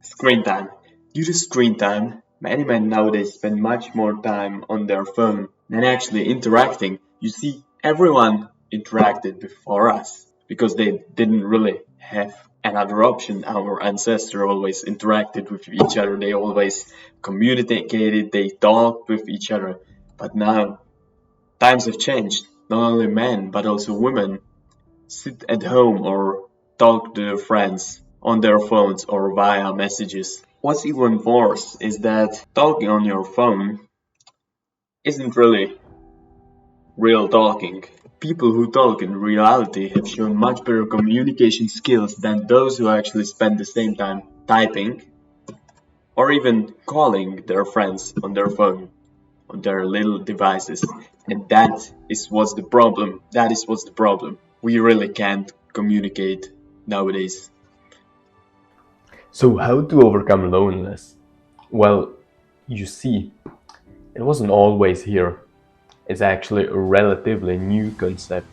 Screen time. Due to screen time, many men nowadays spend much more time on their phone than actually interacting. You see, everyone interacted before us because they didn't really have another option. Our ancestors always interacted with each other, they always communicated, they talked with each other. But now, times have changed. Not only men, but also women sit at home or talk to their friends on their phones or via messages. What's even worse is that talking on your phone isn't really real talking. People who talk in reality have shown much better communication skills than those who actually spend the same time typing or even calling their friends on their phone, on their little devices. And that is what's the problem. That is what's the problem. We really can't communicate nowadays. So, how to overcome loneliness? Well, you see, it wasn't always here. It's actually a relatively new concept.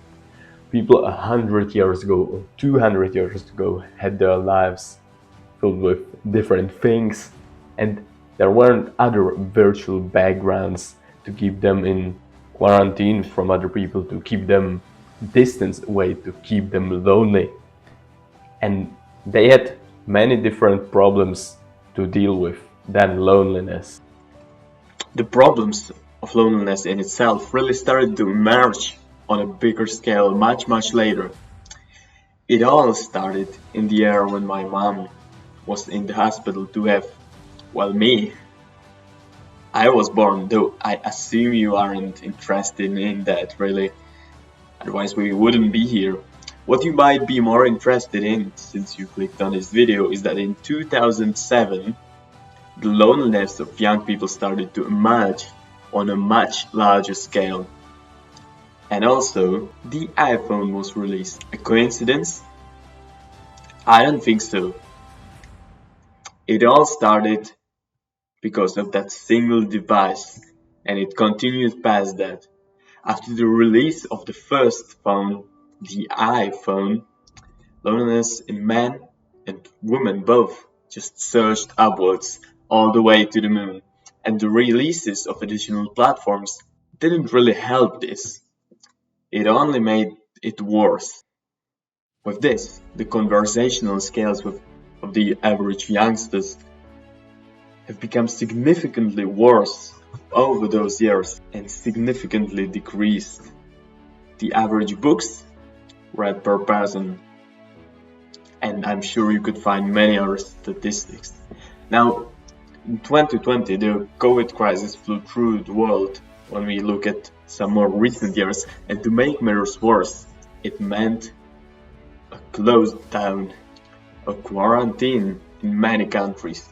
People 100 years ago or 200 years ago had their lives filled with different things, and there weren't other virtual backgrounds to keep them in quarantine from other people, to keep them distance away, to keep them lonely. And they had many different problems to deal with than loneliness. The problems of loneliness in itself really started to emerge on a bigger scale much later. It all started in the year when my mom was in the hospital to have, well, me. I was born, though I assume you aren't interested in that really, otherwise we wouldn't be here. What you might be more interested in, since you clicked on this video, is that in 2007, the loneliness of young people started to emerge on a much larger scale. And also, the iPhone was released. A coincidence? I don't think so. It all started because of that single device, and it continued past that. After the release of the first phone, the iPhone, loneliness in men and women both just surged upwards all the way to the moon. And the releases of additional platforms didn't really help this. It only made it worse. With this, the conversational skills of the average youngsters have become significantly worse over those years and significantly decreased. The average books read per person, and I'm sure you could find many other statistics. Now, in 2020, the COVID crisis flew through the world when we look at some more recent years, and to make matters worse, it meant a closed down, a quarantine in many countries.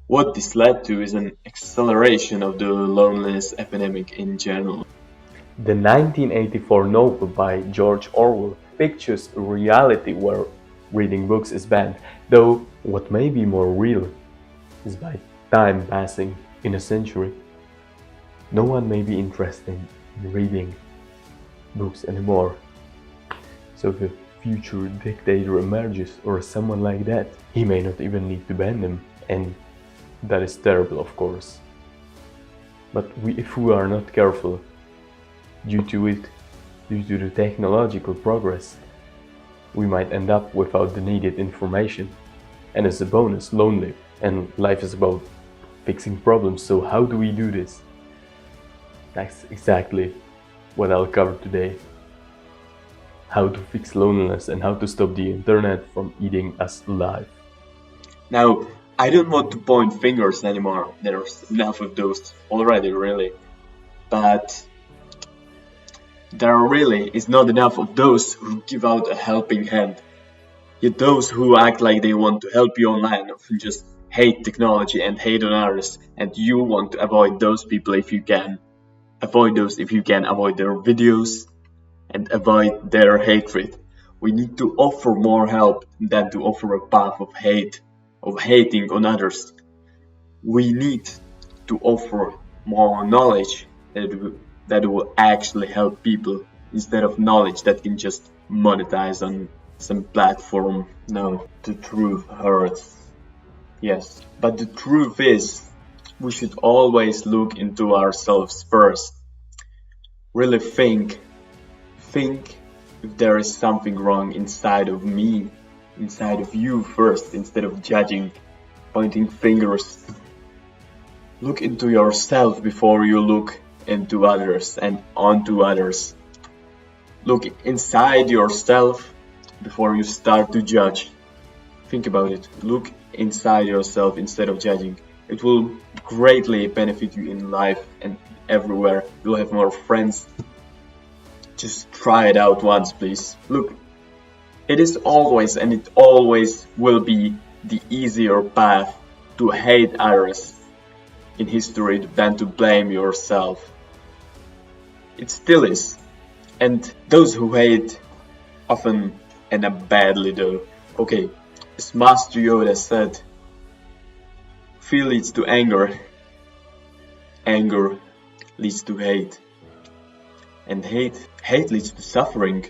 What this led to is an acceleration of the loneliness epidemic in general. The 1984 novel by George Orwell pictures a reality where reading books is banned, though what may be more real is by time passing in a century, no one may be interested in reading books anymore. So if a future dictator emerges or someone like that, he may not even need to ban them, and that is terrible, of course. But if we are not careful, due to the technological progress, we might end up without the needed information, and as a bonus, lonely. And life is about fixing problems, so how do we do this? That's exactly what I'll cover today. How to fix loneliness and how to stop the internet from eating us alive. Now, I don't want to point fingers anymore, there's enough of those already, really. But there really is not enough of those who give out a helping hand. Yet those who act like they want to help you online often just hate technology and hate on others, and you want to avoid those people if you can. Avoid those if you can, avoid their videos and avoid their hatred. We need to offer more help than to offer a path of hate, of hating on others. We need to offer more knowledge that will actually help people instead of knowledge that can just monetize on some platform. No, the truth hurts. Yes. But the truth is, we should always look into ourselves first. Really think if there is something wrong inside of me, inside of you first, instead of judging, pointing fingers. Look into yourself before you look into others and onto others. Look inside yourself before you start to judge. Think about it. Look inside yourself instead of judging. It will greatly benefit you in life and everywhere. You'll have more friends. Just try it out once, please. Look, it is always and it always will be the easier path to hate others in history than to blame yourself. It still is. And those who hate often end up badly though. Okay, as Master Yoda said, fear leads to anger, anger leads to hate, and hate leads to suffering.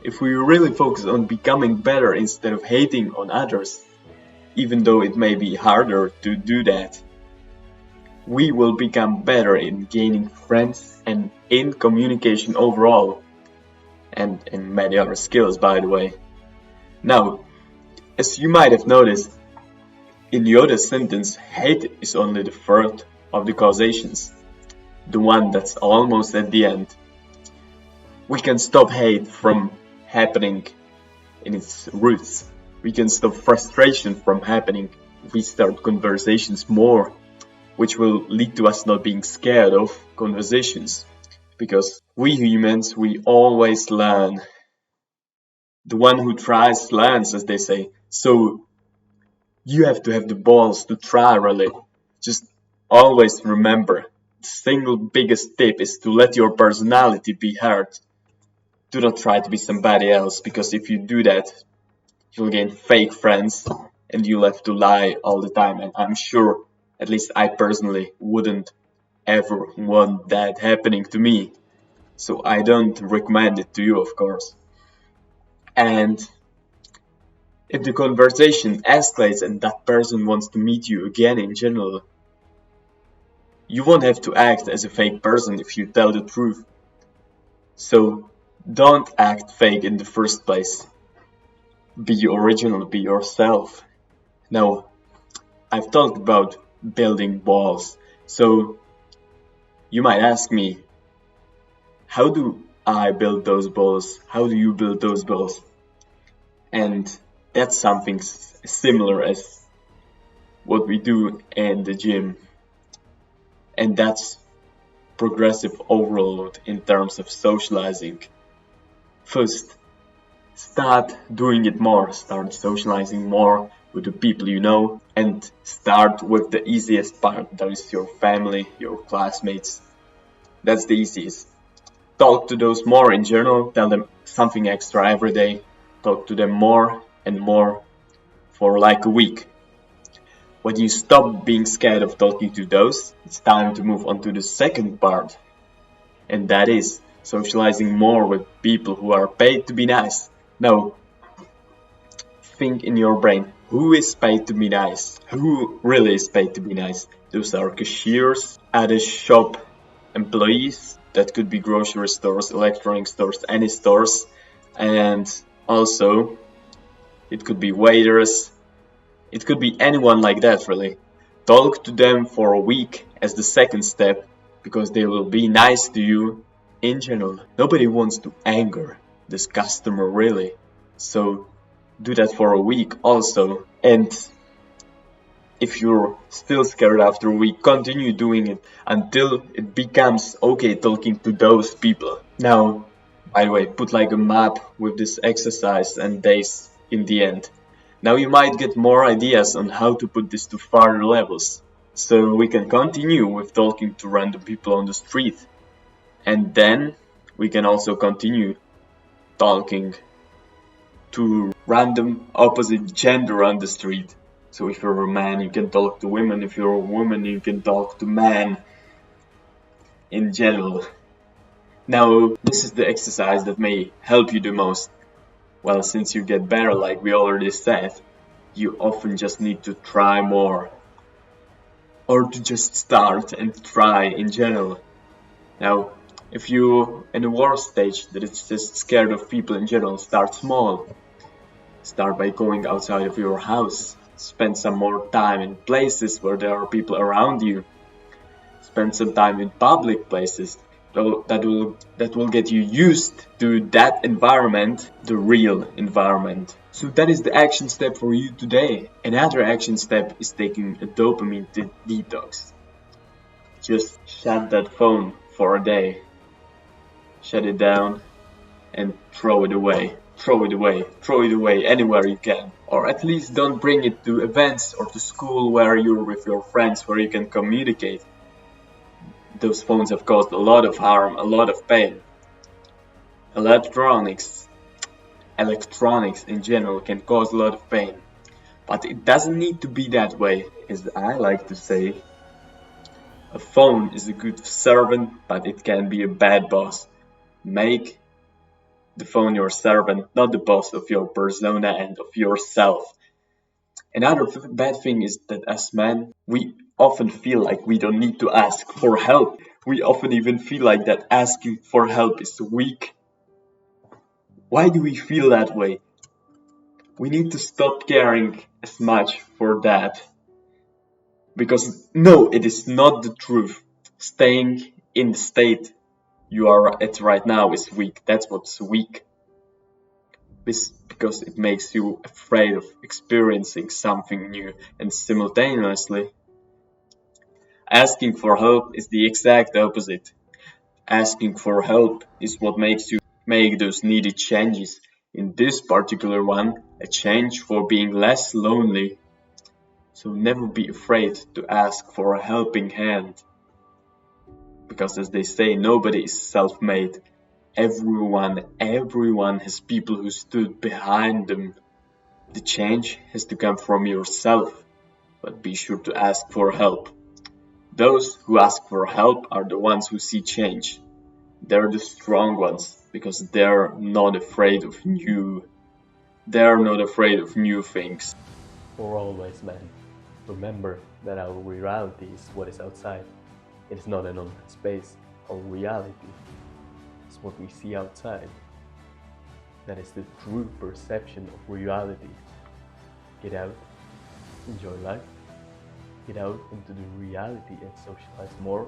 If we really focus on becoming better instead of hating on others, even though it may be harder to do that, we will become better in gaining friends and in communication overall, and in many other skills, by the way. Now, as you might have noticed, in Yoda's sentence, hate is only the third of the causations, the one that's almost at the end. We can stop hate from happening in its roots. We can stop frustration from happening if we start conversations more, which will lead to us not being scared of conversations. Because we humans, we always learn. The one who tries learns, as they say. So you have to have the balls to try, really. Just always remember, the single biggest tip is to let your personality be heard. Do not try to be somebody else, because if you do that, you'll gain fake friends and you'll have to lie all the time. And I'm sure, at least I personally, wouldn't ever want that happening to me. So I don't recommend it to you, of course. And if the conversation escalates and that person wants to meet you again in general, you won't have to act as a fake person if you tell the truth. So don't act fake in the first place. Be original, be yourself. Now, I've talked about building walls. So you might ask me, how do I build those walls? How do you build those walls? And that's something similar as what we do in the gym. And that's progressive overload in terms of socializing. First, start doing it more. Start socializing more with the people you know, and start with the easiest part. That is your family, your classmates. That's the easiest. Talk to those more in general. Tell them something extra every day. Talk to them more and more for like a week. When you stop being scared of talking to those, it's time to move on to the second part. And that is socializing more with people who are paid to be nice. Now, think in your brain, who is paid to be nice? Who really is paid to be nice? Those are cashiers, at a shop, employees, that could be grocery stores, electronic stores, any stores, and also it could be waiters, it could be anyone like that, really. Talk to them for a week as the second step, because they will be nice to you in general. Nobody wants to anger this customer, really. So do that for a week also. And if you're still scared after a week, continue doing it until it becomes okay talking to those people. Now, by the way, put like a map with this exercise and days in the end. Now you might get more ideas on how to put this to farther levels. So we can continue with talking to random people on the street. And then we can also continue talking to random opposite gender on the street. So if you're a man, you can talk to women. If you're a woman, you can talk to men in general. Now, this is the exercise that may help you the most. Well, since you get better, like we already said. You often just need to try more, or to just start and try in general. Now, if you're in a war stage that is just scared of people in general, start small. Start by going outside of your house. Spend some more time in places where there are people around you. Spend some time in public places. That will get you used to that environment, the real environment. So that is the action step for you today. Another action step is taking a dopamine detox. Just shut that phone for a day. Shut it down and throw it away. Throw it away. Throw it away anywhere you can. Or at least don't bring it to events or to school where you're with your friends where you can communicate. Those phones have caused a lot of harm, a lot of pain. Electronics in general can cause a lot of pain. But it doesn't need to be that way, as I like to say. A phone is a good servant, but it can be a bad boss. Make the phone your servant, not the boss of your persona and of yourself. Another bad thing is that as men, we often feel like we don't need to ask for help. We often even feel like that asking for help is weak. Why do we feel that way? We need to stop caring as much for that. Because no, it is not the truth. Staying in the state you are at right now is weak. That's what's weak. Because it makes you afraid of experiencing something new, and simultaneously asking for help is the exact opposite. Asking for help is what makes you make those needed changes. In this particular one, a change for being less lonely. So never be afraid to ask for a helping hand. Because as they say, nobody is self-made. Everyone has people who stood behind them. The change has to come from yourself, but be sure to ask for help. Those who ask for help are the ones who see change. They're the strong ones because they're not afraid of new. They're not afraid of new things. For always, man, remember that our reality is what is outside. It is not an online space. Our reality is what we see outside. That is the true perception of reality. Get out, enjoy life, get out into the reality and socialize more,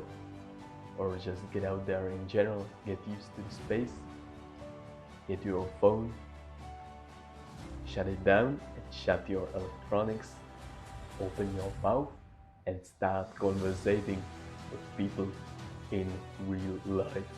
or just get out there in general, get used to the space, get your phone, shut it down and shut your electronics, open your mouth and start conversating with people in real life.